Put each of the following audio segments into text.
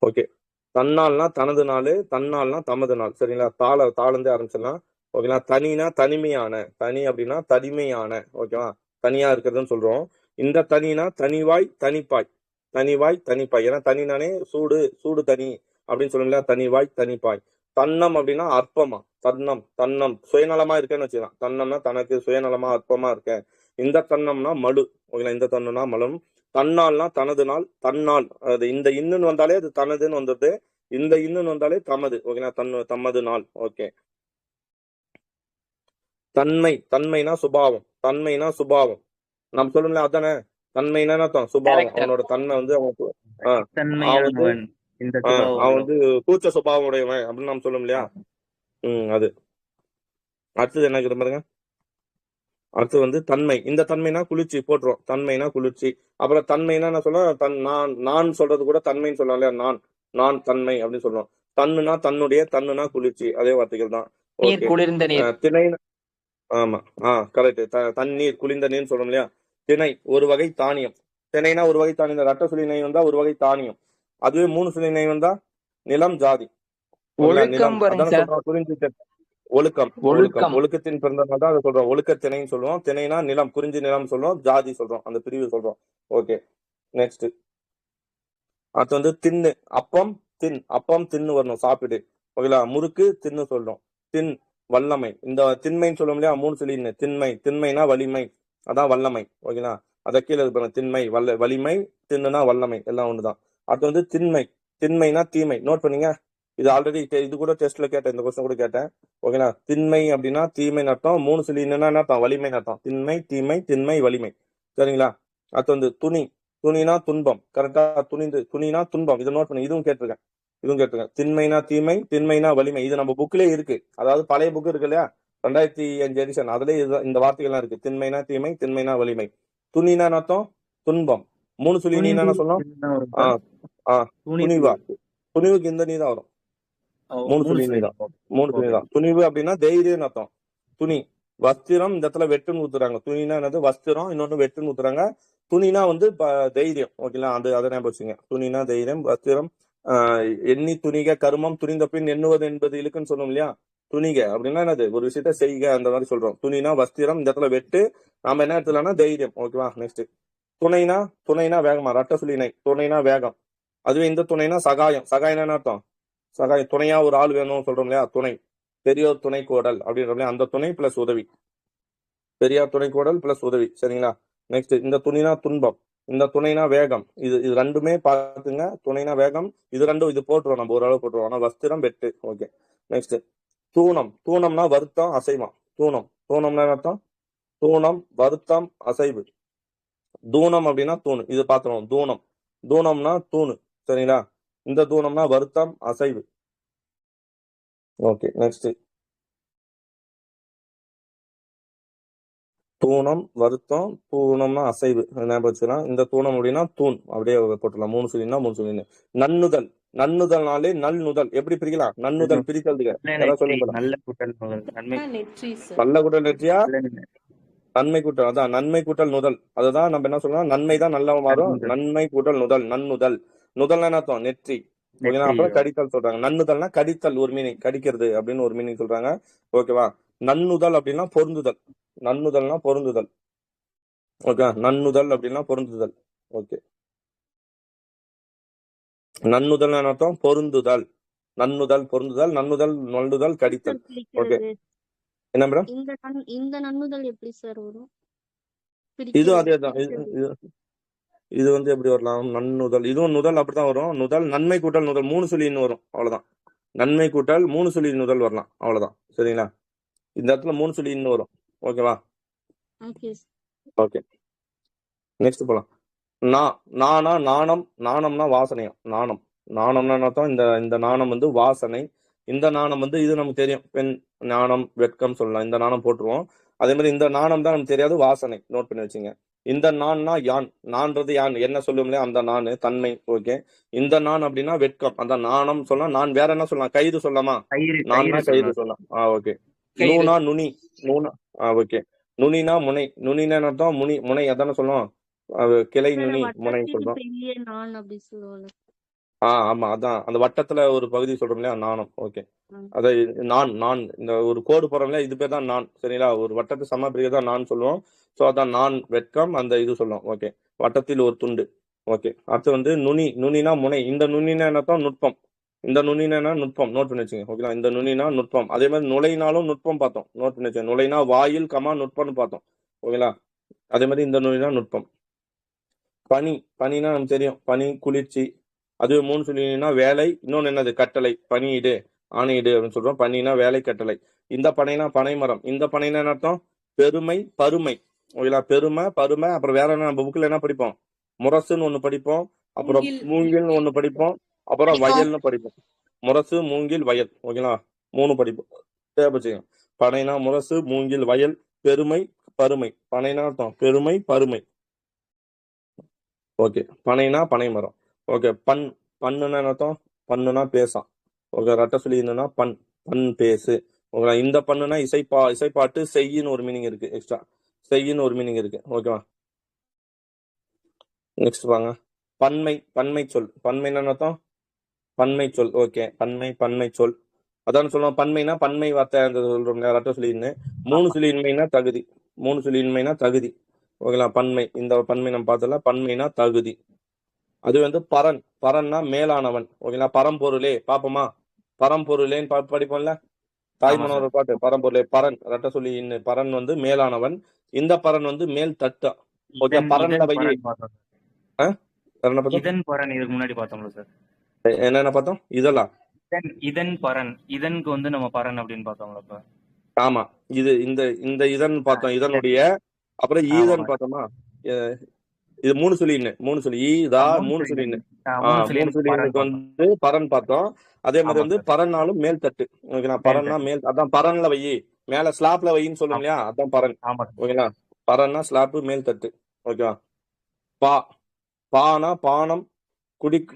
Okay. தன்னால்னா தனது நாள், தன்னால்னா தமது நாள். சரிங்களா? தாளந்தே ஆரம்பிச்சிடலாம். ஓகேங்களா? தனினா தனிமையான, தனி அப்படின்னா தனிமையான. ஓகேவா? தனியா இருக்கிறதுன்னு சொல்றோம். இந்த தனினா தனிவாய் தனிப்பாய், தனிவாய் தனிப்பாய். ஏன்னா தனினானே சூடு, சூடு தனி அப்படின்னு சொல்லுவோம் இல்லையா? தனிவாய் தனிப்பாய். தன்னம் அப்படின்னா அற்பமா, தன்னம் தன்னம் சுயநலமா இருக்கேன்னு வச்சுக்கலாம். தன்னம்னா தனக்கு சுயநலமா அற்பமா இருக்கேன். இந்த தன்னம்னா மழு. ஓகேங்களா? இந்த தன்னுனா மலம். தன்னால்னா தனது நாள், தன்னால். அது இந்த இன்னுன்னு வந்தாலே அது தனதுன்னு வந்துடுது. இந்த இன்னுன்னு வந்தாலே தமது. ஓகேங்களா? தமது நாள். ஓகே. தன்மை, தன்மைனா சுபாவம், தன்மைனா சுபாவம். நம்ம சொல்லணும்ல அதானே. தன்மைனா என்ன அர்த்தம்? சுபாவம். கேரக்டர். அவனோட தன்மை வந்து அவன் அவன் வந்து தன்மையானவன், இந்த சுபாவம் அவன் உள்ளவன். வந்து கூச்ச சுபாவம் உடையவன் அப்படின்னு நம்ம சொல்லும் இல்லையா? அது. அடுத்தது என்ன இருக்குது பாருங்க. அடுத்து வந்து தன்மை. இந்த தன்மைனா குளிர்ச்சி போட்டுரும். தன்மைனா குளிர்ச்சி. அப்புறம் தன்மைனா என்ன சொல்லலாம்? நான் சொல்றது கூட தன்மைன்னு சொல்லலாம் இல்லையா? நான் தன்மை அப்படின்னு சொல்லுவோம். தன்னுனா தன்னுடைய, தன்னுனா குளிர்ச்சி. அதே வார்த்தைகள் தான். நீர், ஓகே. குளிர்ந்த நீர். திணை. ஆமா. கரெக்ட். தண்ணீர் குளிர்ந்த நீர்னு சொல்றோம் இல்லையா? திணை ஒரு வகை தானியம். திணைனா ஒரு வகை தானியம். ரெட்டை சுழி நை வந்தா ஒரு வகை தானியம். அதுவே 3 சுழி நை வந்தா நிலம் ஜாதி. ஓகேங்களா? நிலம். ஒழுக்கம் பாருங்க அதான சார். சொல்றோம். புரிஞ்சு. ஒழுக்கம். ஒழுக்கம். ஒழுக்கம். ஒழுக்கத்தின் பிறந்தவங்க தான் அதை சொல்றோம். ஒழுக்க திணைன்னு சொல்லுவோம். திணைனா நிலம், குறிஞ்சி நிலம் சொல்றோம். ஜாதி சொல்றோம். அந்த பிரிவு சொல்றோம். ஓகே. நெக்ஸ்ட். அடுத்து வந்து தின்னு. அப்பம் தின். அப்பம் தின்னு வரணும். சாப்பிடு. ஓகேங்களா? முறுக்கு தின்னு சொல்றோம். தின் வல்லமை. இந்த திண்மைன்னு சொல்லுவோம் இல்லையா? 3 சொல்லின்னு. திண்மை. திண்மைனா வலிமை. அதான் வல்லமை. ஓகேங்களா? அதை கீழே இருப்பாங்க. திண்மை வலிமை. தின்னுனா வல்லமை. எல்லாம் ஒண்ணுதான். அடுத்து வந்து திண்மை. திண்மைனா தீமை. நோட் பண்ணீங்க. இது ஆல்ரெடி இது கூட டெஸ்ட்ல கேட்டேன். இந்த கொஸ்டின் கூட கேட்டேன். ஓகேங்களா? திண்மை அப்படின்னா தீமை அர்த்தம். 3 சொல்லி என்னன்னா அர்த்தம்? வலிமை அர்த்தம். திண்மை, தீமை, திண்மை, வலிமை. சரிங்களா? அடுத்து வந்து துணி. துணினா துன்பம். கரெக்டா? துணினா துன்பம். இதை நோட் பண்ணி இதுவும் கேட்டிருக்கேன். திண்மைனா தீமை, திண்மைனா வலிமை. இது நம்ம புக்லயே இருக்கு. அதாவது பழைய புக் இருக்கு இல்லையா? 2005 எடிஷன். அதுலயே இந்த வார்த்தைகள்லாம் இருக்கு. திண்மைனா தீமை, திண்மைனா வலிமை. துணினா அர்த்தம்? துன்பம். 3 சொல்லி நீ துணிவு என்ன சொல்லணும்? தான் வரும் சார். ஆஹ் ஆஹ் துணிவு. துணிவா. துணிவுக்கு இந்த நீ தான் வரும். 3 3 சொல்லி நீ தான். சொல்லிடும். 3 துணி ஓகே. தான். துணிவு அப்படின்னா தைரியம் அர்த்தம். துணி. வஸ்திரம் இந்த இடத்துல வெட்டுன்னு ஊத்துறாங்க. துணினா என்னது? வஸ்திரம். இன்னொன்னு வெட்டுன்னு ஊத்துறாங்க. துணினா வந்து தைரியம். ஓகேங்களா? அதை ஞாபகம் வச்சுங்க. துணினா தைரியம், வஸ்திரம். எண்ணி துணிக கருமம் துணிந்த பின் எண்ணுவது என்பது இழுக்குன்னு சொல்லும் இல்லையா? துணிக அப்படின்னா என்னது? ஒரு விஷயத்த செய்க அந்த மாதிரி சொல்றோம். துணினா வஸ்திரம். இந்த இடத்துல வெட்டு. நாம என்ன எடுத்துலாம்னா தைரியம். ஓகேவா? நெக்ஸ்ட். துணைனா துணைனா வேகமா. ரெட்டை சுழினை. துணைனா வேகம். அதுவே இந்த துணைனா சகாயம். சகாயம்னா என்ன அர்த்தம்? சகாயம். துணையா ஒரு ஆள் வேணும்னு சொல்றோம் இல்லையா? துணை. பெரியோர் துணை கோடல் அப்படின்ற இல்லையா? அந்த துணை பிளஸ் உதவி. பெரியார் துணை கோடல் பிளஸ் உதவி. சரிங்களா? நெக்ஸ்ட். இந்த துணினா துன்பம். இந்த துணைனா வேகம். இது ரெண்டுமே பாத்துங்க. துணைனா வேகம். இது ரெண்டும் இது போட்டுருவோம். நம்ம ஓரளவு போட்டுருவோம். ஆனா வஸ்திரம் வெட்டு. ஓகே. நெக்ஸ்ட். தூணம். தூணம்னா வருத்தம் அசைவம். தூணம்னா என்ன அர்த்தம்? தூணம் வருத்தம் அசைவு. தூணம் அப்படின்னா தூண். இது பாத்துருவோம். தூணம்னா தூணு. சரிங்களா? இந்த தூணம்னா வருத்தம் அசைவு. ஓகே. நெக்ஸ்ட். தூணம் வருத்தம். தூணம்னா அசைவு. ஞாபகம் வச்சுக்கலாம். இந்த தூணம் அப்படின்னா தூண். அப்படியே போட்டுடலாம். 3 சொல்லினா 3 சொல்லினு. நன்னுதல். நன்னுதல்னாலே நல் நுதல். எப்படி பிரிக்கலாம்? நன்னுதல் பிரிக்கிறதுக்கு நல்ல யாராவது நெற்றி, சொல்லுங்க. நல்ல கூட்டல் முதல் நன்மை. நெற்றி சார். நல்ல கூட்டல் நெற்றியா? நல்ல நன்மை. நன்மை கூட்டல். அதான் நன்மை கூட்டல் நுதல். அதுதான் நம்ம என்ன சொல்றோம்? நன்மை தான் நல்ல மாறும். நன்னுதல். நன்மை கூட்டல் நுதல். நன்னுதல். நுதல்னா என்ன அர்த்தம்? நெற்றி. ஓகேங்களா? நெற்றி. அப்புறம் கடித்தல் சொல்றாங்க. நன்னுதல்னா கடித்தல் ஒரு மீனிங். கடிக்கிறது அப்படின்னு ஒரு மீனிங் சொல்றாங்க. ஓகேவா? நன்னுதல் அப்படின்னா பொருந்துதல். நன்னுதல்னா பொருந்துதல். ஓகே. நன்னுதல் அப்படின்னா பொருந்துதல். ஓகே. நன்னுதல் அர்த்தம் பொருந்துதல். நன்னுதல் பொருந்துதல். நன்னுதல் நொல்லுதல் கடித்தல். Sir okay. பிரிக்கிறது. என்ன மேடம்? இந்த நன்னுதல் எப்படி சார் வரும்? இது பிரிக்கிறது அதேதான். இது வந்து எப்படி வரலாம்? நன்னுதல். இதுவும் நுதல் அப்படித்தான் வரும். நுதல் நன்மை கூட்டல் நுதல் 3 சொல்லி இன்னும் வரும். அவ்வளவுதான். நன்மை கூட்டல் 3 சொல்லி நுதல் வரலாம். அவ்வளவுதான். சரிங்களா? இந்த இடத்துல 3 சொல்லி இன்னும் வரும். ஓகேவா? ஓகே. ஓகே. நெக்ஸ்ட் போலாம். நானா நாணம். நாணம்னா வாசனையா. நாணம்னா என்ன அர்த்தம்? இந்த நாணம் வந்து வாசனை. இந்த நாணம் வந்து இது நமக்கு தெரியும். பெண் நாணம் வெட்கம் சொல்லலாம். இந்த நாணம் போட்டுருவோம். அதே மாதிரி இந்த நாணம் தான் நமக்கு தெரியாது. வாசனை. நோட் பண்ணி வச்சுங்க. இந்த நான்னா யான். நான்றது யான் என்ன சொல்லும் இல்லையா? அந்த நானு தன்மை. ஓகே. இந்த நான் அப்படின்னா வெட்கம். அந்த நாணம் சொல்லலாம். நான் வேற என்ன சொல்லலாம்? கயிறு சொல்லலாமா? கயிறு, நான்னா கயிறு கயிறு சொல்லலாம். சொல்லலாம். ஓகே. கயிறு. நூனா நுனி. நூனா ஓகே. நுனினா முனை. நுனினா என்ன அர்த்தம்? முனை அதானே சொல்லுவோம். கிளை சார் நுனி முனை வட்டத்தில் சொல்றோம். பெரிய நான் அப்படி சொல்லுவாங்க. ஆமா அதான் அந்த வட்டத்துல ஒரு பகுதி சொல்றோம் இல்லையா, நாணம். ஓகே, ம். அதை நான் இந்த ஒரு கோடு போறோம் இல்லையா, இது பேர் தான் நான். சரிங்களா, ஒரு வட்டத்தை சம பிரிவு தான் நான் சொல்லுவோம். ஸோ அதான் நான் வெட்கம் அந்த இது சொல்லுவோம். ஓகே, வட்டத்தில் ஒரு துண்டு. ஓகே, அடுத்து வந்து நுனினா முனை. இந்த நுனினா என்னத்தான் நுட்பம். இந்த நுனினா என்ன? நுட்பம். நோட் பண்ணி வச்சுங்க. ஓகேங்களா, இந்த நுனினா நுட்பம். அதே மாதிரி நுழைனாலும் நுட்பம் பார்த்தோம். நோட் பண்ணி வச்சுங்க. நுழைனா வாயில் கமா நுட்பம்னு பார்த்தோம். ஓகேங்களா, அதே மாதிரி இந்த நுனினா நுட்பம். பனினா நமக்கு தெரியும், பனி குளிர்ச்சி. அது மூணு சொல்லினா வேலை. இன்னொன்னு என்னது? கட்டளை. பணியிடு, ஆணையிடு அப்படின்னு சொல்றோம். பனினா வேலை, கட்டளை. இந்த பனைனா பனைமரம். இந்த பனைனா என்ன அர்த்தம்? பெருமை, பருமை. ஓகேங்களா, பெருமை பருமை. அப்புறம் வேற என்ன நம்ம புக்ல என்ன படிப்போம்? முரசுன்னு ஒண்ணு படிப்போம், அப்புறம் மூங்கில்னு ஒண்ணு படிப்போம், அப்புறம் வயல்னு படிப்போம். முரசு, மூங்கில், வயல். ஓகேங்களா, மூணு படிப்போம். தேவைப்பச்சுங்க. பனைனா முரசு, மூங்கில், வயல். பெருமை, பருமை. பனைனா அர்த்தம் பெருமை, பருமை. ஓகே, பனைனா பனை மரம். ஓகே, பண்ணுனா என்ன அர்த்தம்? பண்ணுனா பேசாம். ஓகே, ரெட்ட சொல்லி என்னன்னா பண் பேசு. ஓகேங்களா, இந்த பண்ணுனா இசைப்பாட்டு. செய்யின்னு ஒரு மீனிங் இருக்கு எக்ஸ்ட்ரா. செய்யின்னு ஒரு மீனிங் இருக்கு. ஓகேவா, நெக்ஸ்ட் வாங்க. பன்மை சொல். பன்மைனா என்ன அர்த்தம்? பன்மை சொல். ஓகே, பன்மை சொல். அதான் சொல்லுவோம், பன்மைனா பன்மை வார்த்தை அந்த சொல்றோம் இல்லையா, ரெட்ட சொல்லின்னு. மூணு ஆமா. சொல்லின்மைனா தகுதி. மூணு சொல்லின்மைனா தகுதி. ஓகேங்களா, பன்மை. இந்த பன்மை நம்ம பார்த்தல, பன்மைனா தகுதி. அது வந்து பரன்னா மேலானவன். ஓகேங்களா, பரம்பொருளே. பாப்போமா? பரம்பொருளேன்னு படிப்போம்ல, ஆமா சார். தாய்மனோர் பாட்டு. பரம்பொருளே. பரன் ரெட்ட சொல்லி இன்னு. பரன் வந்து மேலானவன். இந்த பரன் வந்து மேல் தட்டு. ஓகே, பரன்ல இதன் வையி. பரன் பார்த்தோம் சார். என்ன பார்த்தோம்? இதன் பரன் இதுக்கு முன்னாடி பார்த்தோம்ல சார். என்னென்ன பார்த்தோம்? இதெல்லாம். இதன் பரன், இதனுக்கு வந்து நம்ம பரன் அப்படின்னு பார்த்தோம்ல இப்ப. ஆமா, இந்த இதன் பார்த்தோம், இதன். இதனுடைய. அப்புறம் ஈதன் ஆமாமா. பார்த்தோமா? அஹ் இது மூணு சொல்லி ஈதா, மூணு மூணு சொல்லி சொல்லி இன்னு. மூணு மூணு சொல்லி சொல்லி பரன் இன்னுக்கு பார்த்தோம். வந்து பரன் பார்த்தோம். அதே மாதிரி ஆமா வந்து சார். பரன்னாலும் மேல் தட்டு. ஓகேங்களா, மேல் பரன்னா தட்டு. மேல், அதான் பரன்ல வையி. மேல ஸ்லாப்ல வையின்னு சொல்லும் ஆமா. இல்லையா, அதான் பரன். ஆமா சார். ஓகேங்களா, பரன்னா ஸ்லாப், மேல் தட்டு. ஓகேவா, பா பானா பானம்.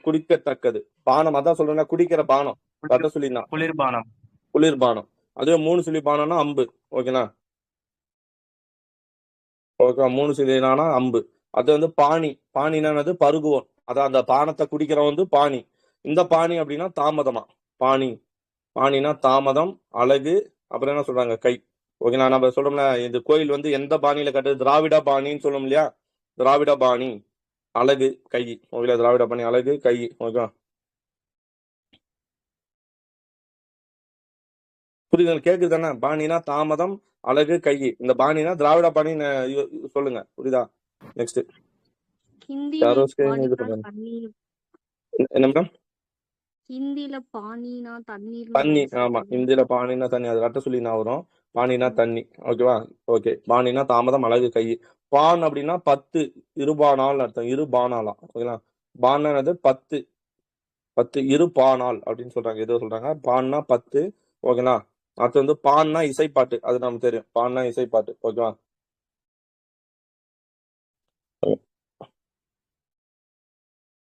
குடிக்கத்தக்கது. பானம் அதான் சொல்றேன், குடிக்கிற பானம். குளிர் ரத்த சொல்லினா குளிர்பானம். குளிர்பானம். அதுவே மூணு சொல்லி பானம்னா அம்பு. ஓகேங்களா, ஓகே, மூணு சொல்லினானா அம்பு. அது வந்து பானினா என்னது? பருகுவோம். அதான் அந்த பானத்தை குடிக்கிறவன் வந்து பாணி. இந்த பாணி அப்படின்னா தாமதமா. பாணி. பாணினா தாமதம், அழகு. அப்புறம் என்ன சொல்றாங்க? கை. ஓகேங்களா, நம்ம சொல்றோம்ல, இந்த கோயில் வந்து எந்த பாணியில கட்டுறது? திராவிட பாணின்னு சொல்லும் இல்லையா, திராவிட பாணி. அழகு, கை. ஓகேங்களா, திராவிட பாணி, அழகு, கை. ஓகேவா, புரியுது? கேக்குது தானே? பாணினா தாமதம், அழகு, கை. இந்த பாணினா திராவிட பாணி. சொல்லுங்க, புரியுதா? நெக்ஸ்ட். ஹிந்தில யாரோ ஸ்கிரீன் இது பானினா பண்றாங்க. தண்ணீர். என்ன மேடம்? ஹிந்தில பானினா தண்ணீர்னு தண்ணி. தானே சார் ஆமா, சொல்லுவாங்க. இந்தியில பானினா தண்ணி. அது ரெட்ட சொல்லி நான் வரும். பானினா ம். தண்ணி. ஓகேவா. ஓகே, பானினா தாமதம், அழகு, கை. பான் அப்படின்னா 10. இருபானால் அர்த்தம். இருபானாலாம். ஓகேங்களா, பான்னா என்னது? 10. 10 இருபானால் அப்படின்னு சொல்றாங்க. ஏதோ சொல்றாங்க. பான்னா 10. ஓகேங்களா, அடுத்து வந்து பான்னா இசைப்பாட்டு. அது நமக்கு தெரியும், பான்னா இசைப்பாட்டு. ஓகேவா.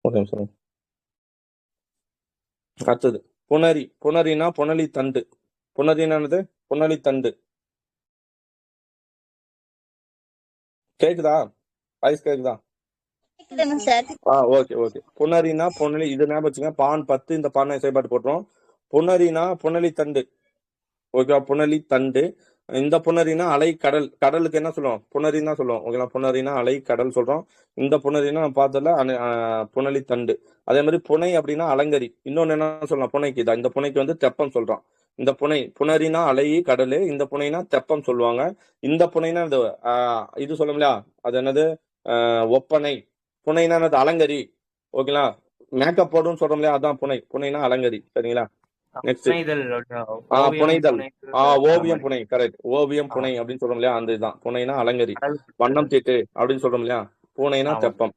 ஒரு நிமிஷம். அடுத்தது புணரினா புனலி தண்டு. புணரினா என்னது? புனலி தண்டு. கேக்குதா? வாய்ஸ் கேக்குதா? கேக்குதுங்க சார். ஓகே. புணரினா புனலி. இது ஞாபகம் வச்சுங்க. பான் 10. இந்த பானை செயல்பாட்டு போட்டுரும். புணரினா புனலி தண்டு. ஓகேவா, புனலி தண்டு. இந்த புணரினா அலை, கடல். கடலுக்கு என்ன சொல்லுவோம்? புணரின்னா சொல்லுவோம். ஓகேவா, புணரினா அலை, கடல் சொல்றோம். இந்த புணரினா நம்ம பார்த்தல புனலி தண்டு. அதே மாதிரி புனை அப்படின்னா அலங்கரி. இன்னொன்னு என்ன சொல்லலாம் புனைக்கு? இந்த புனைக்கு வந்து தெப்பம் சொல்றோம். இந்த புணரினா அலை, கடலு. இந்த புனைனா தெப்பம் சொல்லுவாங்க. இந்த புனைனா இது சொல்லும் இல்லையா, அது என்னது? ஒப்பனை. புனைனா என்னது? அலங்கரி. ஓகேங்களா, மேக்கப் போடுன்னு சொல்றோம் இல்லையா, அதான் புனைனா அலங்கரி. சரிங்களா, நெக்ஸ்ட். புனைதல். ஓவியம் புனைதல். புனைதல் அந்த ஓவியம் மாதிரி. புனை. கரெக்ட், ஓவியம் ஆமா. புனை அப்படின்னு சொல்றோம் இல்லையா, அந்த இதுதான். புனைனா அலங்கரி. கடல். வண்ணம் தீட்டு அப்படின்னு சொல்றோம் இல்லையா, பூனைனா ஆமா சார். தெப்பம்.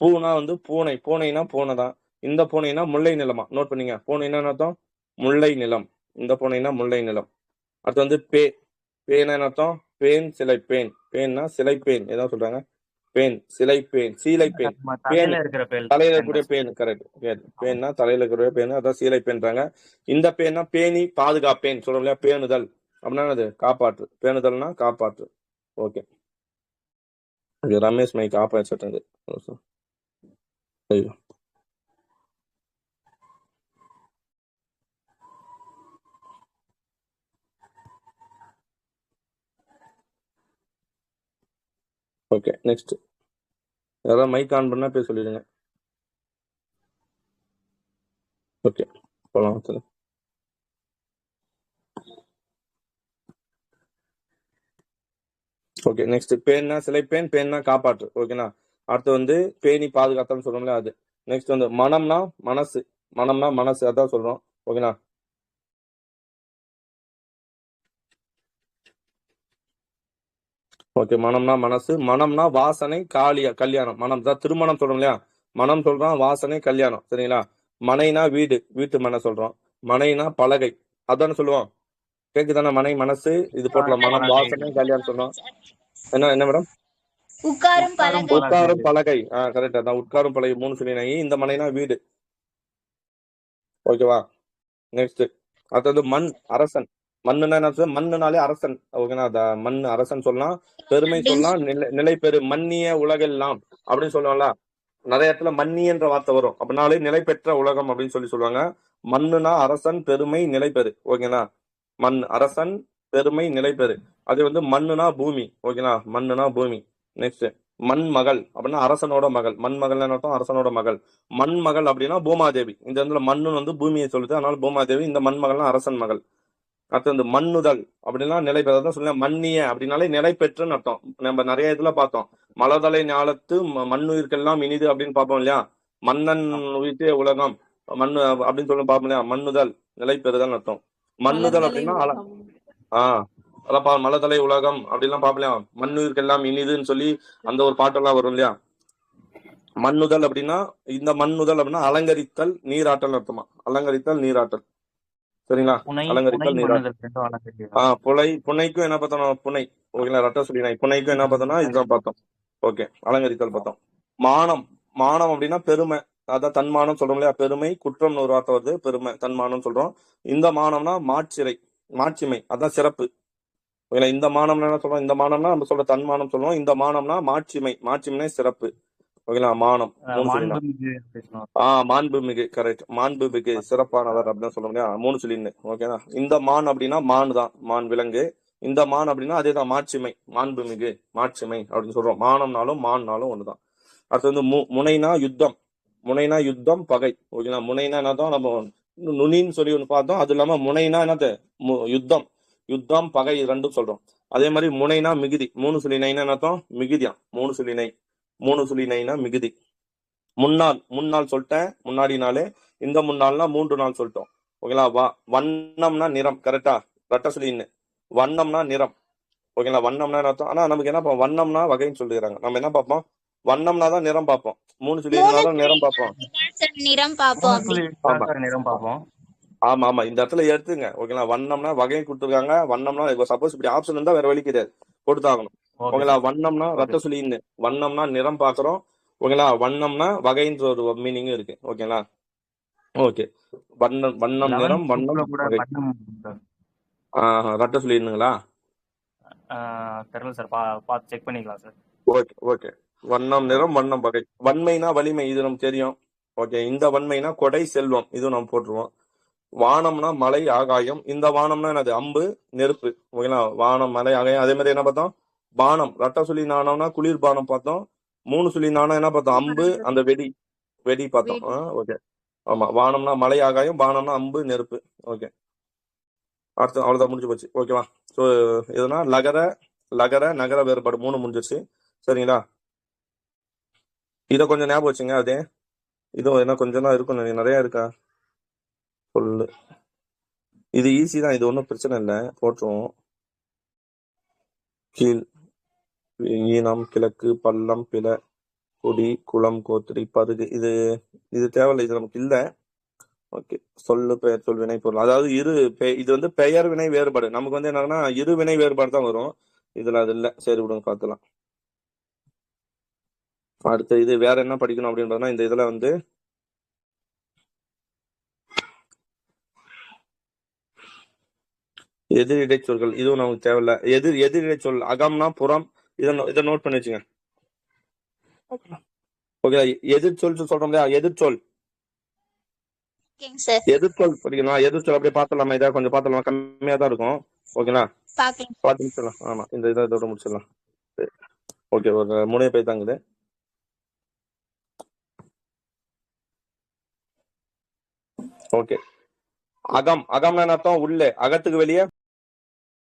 பூனா வந்து பூனை. பூனைனா பூனை தான். இந்த பூனைனா முல்லை நிலமா. நோட் பண்ணீங்க. பூனைனா என்ன அர்த்தம்? முல்லை நிலம். இந்த பூனைனா முல்லை நிலம். அடுத்து வந்து பேனா என்ன அர்த்தம்? பேன், சிலை. பேன்னா சிலை பேன். ஏதாவது சொல்றாங்க. பேன், சிலை பேன், சீலை பேன். நம்ம பேன் தலையில இருக்கிற தலையில பேன் இருக்கக்கூடிய தான் சார். பேன். கரெக்ட். ஆமா. பேன்னா தலையில இருக்கக்கூடிய பேன், அதான் சீலை பேன்றாங்க. இந்த பேன்னா பேணி பாதுகாப்பேன் சொல்றோம் இல்லையா, பேணுதல் அப்படின்னா அது காப்பாற்று. பேணுதல்னா காப்பாற்று. ஓகே. ரமேஷ் மைக் ஆஃப் ஆயிடுச்சு. ஐயோ. ஓகே நெக்ஸ்ட் யாராவது மைக் ஆன் பண்ணா போய் சொல்லிடுங்க. ஓகே போலாம். ஓகே நெக்ஸ்ட் பேன்னா சிலைப்பேன், பேன்னா காப்பாற்று. ஓகேண்ணா. அடுத்து வந்து பேணி பாதுகாத்தல்னு சொல்றோம்ல அது. நெக்ஸ்ட் வந்து மனம்னா மனசு, மனம்னா மனசு அதான் சொல்றோம். ஓகேண்ணா. ஓகே மனம்னா மனசு, மனம்னா வாசனை, கல்யாணம். மனம் தான் திருமணம் சொல்றோம் இல்லையா, மனம் சொல்றோம், வாசனை கல்யாணம். சரிங்களா. மனைனா வீடு, வீட்டு மனை சொல்றோம். மனைனா பலகை அதானே சொல்லுவோம். கேக்குதானே? மனை மனசு இது போட்டலாம். மனம் பலகை. வாசனை கல்யாணம் சொன்னோம். என்ன மேடம்? உட்காரும் உட்காரும் பலகை. உட்காரும் பலகை. கரெக்ட். அதான் உட்காரும் பலகை 3 சொல்லி. இந்த மனைனா வீடு. ஓகேவா. நெக்ஸ்ட் அடுத்தது மண், அரசன். மண்ணுனா என்ன சொல்றது? மண்ணுனாலே அரசன். ஓகேனா. மண் அரசன் சொல்லலாம், பெருமை சொல்லலாம், நிலை பெரு மன்னிய உலகெல்லாம் அப்படின்னு சொல்லுவாங்களா. நிறைய இடத்துல மன்னியன்ற வார்த்தை வரும். அப்படின்னாலே நிலை பெற்ற உலகம் அப்படின்னு சொல்லுவாங்க. மண்ணுனா அரசன், பெருமை, நிலை பெறு. ஓகேங்களா. மண் அரசன், பெருமை, நிலை பெறு. அது வந்து மண்ணுனா பூமி. ஓகேங்களா. மண்ணுனா பூமி. நெக்ஸ்ட் மண் மகள் அப்படின்னா அரசனோட மகள். மண் மகள் அர்த்தம் அரசனோட மகள். மண் மகள் அப்படின்னா பூமாதேவி. இந்த இடத்துல மண்ணு வந்து பூமியை சொல்லுது, அதனால பூமாதேவி. இந்த மண் மகள்னா அரசன் மகள். அடுத்து வந்து மண்ணுதல் அப்படின்னா நிலை பெறதான் சொல்ல. மன்னிய அப்படின்னாலே நிலை பெற்றுன்னு அர்த்தம். நம்ம நிறைய இதுல பார்த்தோம். மலதலை ஞாலத்து மண்ணுயிர்க்கெல்லாம் இனிது அப்படின்னு பார்ப்போம் இல்லையா. மன்னன் உயிர்த்தே உலகம் மண்ணு அப்படின்னு சொல்லி பார்ப்போம் இல்லையா. மண்ணுதல் நிலை பெறுதல் அர்த்தம். மண்ணுதல் அப்படின்னா அதான் மலதலை உலகம் அப்படின்லாம் பார்ப்பலையா. மண்ணுயிர்க்கெல்லாம் இனிதுன்னு சொல்லி அந்த ஒரு பாட்டெல்லாம் வரும் இல்லையா. மண்ணுதல் அப்படின்னா இந்த மண்ணுதல் அப்படின்னா அலங்கரித்தல் நீராட்டல் அர்த்தமா. அலங்கரித்தல் நீராட்டல். சரிங்களா. அலங்கரித்தல் நீராட்டல். புனைக்கும் என்ன பார்த்தோம்? புனை. ஓகேங்களா. ரட்ட சொல்லி புனைக்கும் என்ன பார்த்தோம்னா இதுதான் பார்த்தோம். ஓகே அலங்கரித்தல் பார்த்தோம். மானம், மானம் அப்படின்னா பெருமை. அதான் தன்மானம் சொல்றோம் இல்லையா. பெருமை குற்றம்னு ஒரு வார்த்தை வருது, பெருமை தன்மானம் சொல்றோம். இந்த மானம்னா மாட்சிறை, மாட்சிமை அதான் சிறப்பு. ஓகேங்களா. இந்த மானம்னா என்ன சொல்றோம்? இந்த மானம்னா நம்ம சொல்ற தன்மானம் சொல்லுவோம். இந்த மானம்னா மாட்சிமை, மாட்சிமை சிறப்பு. ஓகேங்களா. மானம் 3 சொல்லிடலாம். மாண்புமிகு கரெக்ட். மாண்புமிகு சிறப்பானவர் அப்படின்னு சொல்ல முடியாது. 3 சொல்லின்னு. ஓகேவா. இந்த மான் அப்படின்னா மான் தான், மான் விலங்கு. இந்த மான் அப்படின்னா அதேதான் மாட்சிமை, மாண்புமிகு மாட்சிமை அப்படின்னு சொல்றோம். மானம்னாலும் மான்னாலும் ஒண்ணுதான். அடுத்து வந்து முனைனா யுத்தம். முனைனா யுத்தம் பகை. ஓகேங்களா. முனைனா என்னதான் நம்ம நுனின்னு சொல்லி ஒண்ணு பார்த்தோம். அது இல்லாம முனைனா என்னது? யுத்தம். யுத்தம் பகை ரெண்டும் சொல்றோம். அதே மாதிரி முனைனா மிகுதி. 3 சொல்லி நைனா என்னதான்? மிகுதியா. 3 சொல்லி நை. 3 சொல்லி நைனா மிகுதி. முன்னாள், முன்னாள் சொல்லிட்டேன் முன்னாடினாலே. இந்த முன்னாள்னா 3 நாள் சொல்லிட்டோம். ஓகேங்களா. வண்ணம்னா நிறம். கரெக்டா. ரெட்ட சொல்லின்னு. வண்ணம்னா நிறம். ஓகேங்களா. வண்ணம்னா அர்த்தம். ஆனா நமக்கு என்ன வண்ணம்னா வகைன்னு சொல்லிடுறாங்க. நம்ம என்ன பார்ப்போம்? வண்ணம்னா தான் நிறம் பார்ப்போம். 3 சொல்லினாதான் நிறம் பார்ப்போம். நிறம் பார்ப்போம். நிறம் பார்ப்போம். ஆமா ஆமா இந்த இடத்துல எடுத்துங்க. ஓகேங்களா. வண்ணம்னா வகையை கொடுத்துருக்காங்க. வண்ணம்னா சப்போஸ் இப்படி ஆப்ஷன் இருந்தா வேற வழி கிடையாது, கொடுத்தாகணும். ஓகேங்களா. வண்ணம்னா ரத்த சொல்லின்னு. வண்ணம்னா நிறம் பாக்குறோம். ஓகேங்களா. வண்ணம்னா வகைன்ற ஒரு மீனிங்கும் இருக்கு. ஓகேங்களா. ஓகே. வண்ணம் வண்ணம் நிறம் வண்ணம் வகை. ரத்த சொல்லிருந்துங்களா? தெரியல சார், பார்த்து செக் பண்ணிக்கலாம் சார். Okay okay. வண்ணம் நிறம் வண்ணம் வகை. வன்மைனா வலிமை, இது நமக்கு தெரியும். ஓகே. இந்த வன்மைனா கொடை செல்வம், இதுவும் நம்ம போட்டுருவோம். வானம்னா மலை ஆகாயம். இந்த வானம்னா என்னது? அம்பு நெருப்பு. ஓகேங்களா. வானம் மலை ஆகாயம். அதே மாதிரி என்ன பார்த்தோம்? பானம் ரட்ட சொல்லி நானம்னா குளிர் பானம் பார்த்தோம். 3 சொல்லி நானும் என்ன பார்த்தோம்? அம்பு அந்த வெடி, வெடி பார்த்தோம். ஓகே. ஆமா. வானம்னா மலை ஆகாயம், பானம்னா அம்பு நெருப்பு. ஓகே. அடுத்து அவ்வளவுதான், முடிஞ்சு போச்சு. ஓகேவா. ஸோ இதுனா லகர லகர நகர வேறுபாடு 3 முடிஞ்சிருச்சு. சரிங்களா. இதை கொஞ்சம் ஞாபகம் வச்சுங்க. அதே இதுவும் என்ன கொஞ்சம் தான் இருக்கும், நிறைய இருக்கா சொல்லு. இது ஈஸி தான், இது ஒன்றும் பிரச்சனை இல்லை, போட்டுருவோம். கீழ், ஈனம், கிழக்கு, பள்ளம், பில, குடி, குளம், கோத்திரி, பருகு. இது தேவையில்லை, இது நமக்கு இல்லை. ஓகே. சொல்லு, பெயர், சொல், வினை, பொருள். அதாவது இது வந்து பெயர் வினை வேறுபாடு. நமக்கு வந்து என்னன்னா இரு வினை வேறுபாடு தான் வரும். இதுல அது இல்லை. சரி விடுங்க, பார்த்துலாம். அடுத்த இது வேற என்ன படிக்கணும் அப்படின்றதுனா, இந்த இதுல வந்து எதிரிடை சொற்கள். இதுவும் நமக்கு தேவையில்ல. எதிரிடை சொல் அகம்னா புறம். இதை நோட் பண்ணி வச்சுங்க. ஓகே. எதிர்ச்சொல் சொல்றோம் இல்லையா. எதிர்ச்சொல் படிக்கணும். எதிர்ச்சொல் அப்படியே பார்த்தலாமா? இதை கொஞ்சம் பார்த்தலாமா? கம்மியா தான் இருக்கும். ஓகேங்களா. பார்த்து முடிச்சிடலாம். ஆமா இந்த இதை இதோட முடிச்சிடலாம். ஓகே, ஒரு 3 பேர் தாங்குது. ஓகே. அகம்னா என்ன அர்த்தம்? உள்ளே, அகத்துக்கு வெளியே